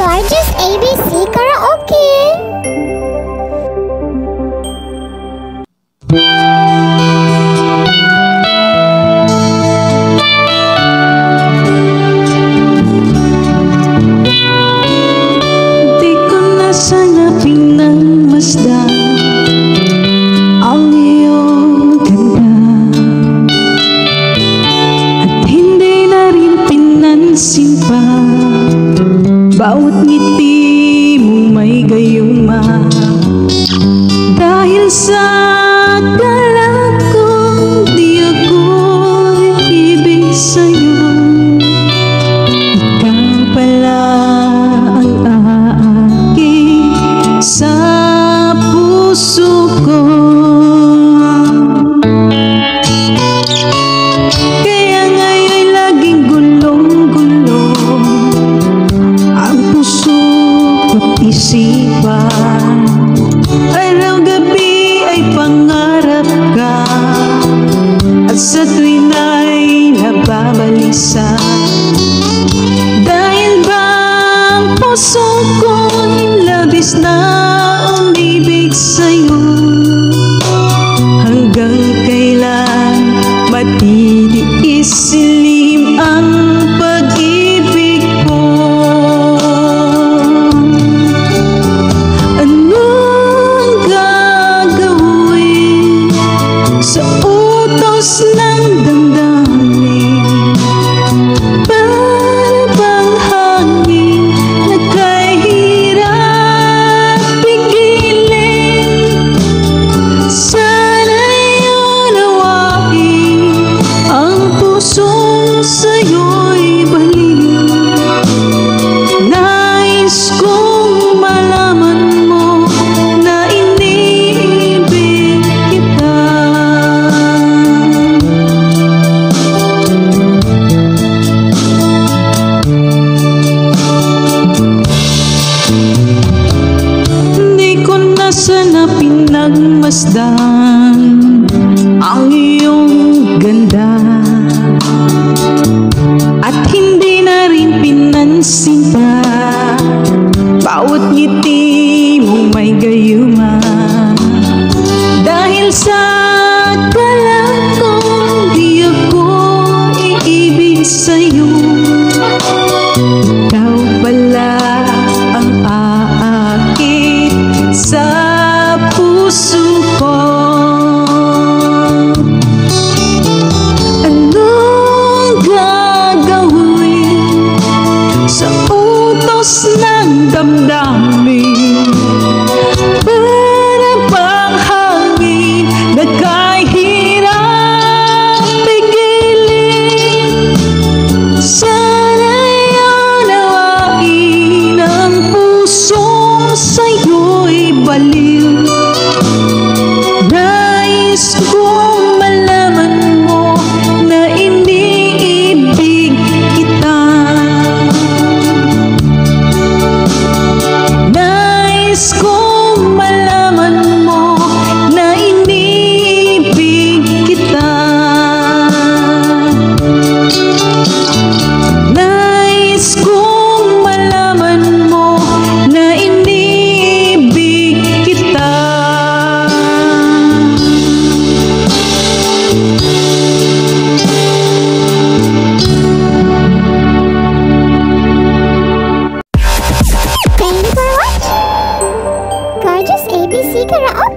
Gorgeous ABC Karaoke. Di ko na sana pinagmasdan ang iyong ganda, at hindi na rin pinansin pa bawat ngiti mong may gayuma. Dahil sa akala kong di ako ibig sa'yo, ikaw pala ang aking sa puso ko. Kaya ngayon laging gulong-gulo ang puso at isipan. Araw-gabi ay pangarap ka, at sa tuwin ay nababalisa. Dahil ba ang puso ko'y labis na umibig sa'yo? Hanggang kailan matitiis silim ang pag-ibig ko? Anong gagawin sa utos ng damdamin? Para bang hangin na kahirap pigilin? Sana'y unawain ang pusong sa'yo'y baliw. Nais kong malaman mo na iniibig kita. Hindi ko na sana pinagmasdan ang iyong ganda, at hindi na rin pinansin pa bawat ngiti mong may gayuma. Dahil sa akala kong di ako iibig sa'yo, ikaw pala ang aakit sa puso ko. Anong gagawin sa utos ng damdamin? Para bang hangin na kahirap pigilin? Sana'y unawain ang pusong sa'yo'y baliw. Nais kong malaman mo na iniibig kita. Nais kong malaman mo na iniibig kita. Nais kong malaman mo na iniibig kita. Thank you for watching Gorgeous ABC Karaoke.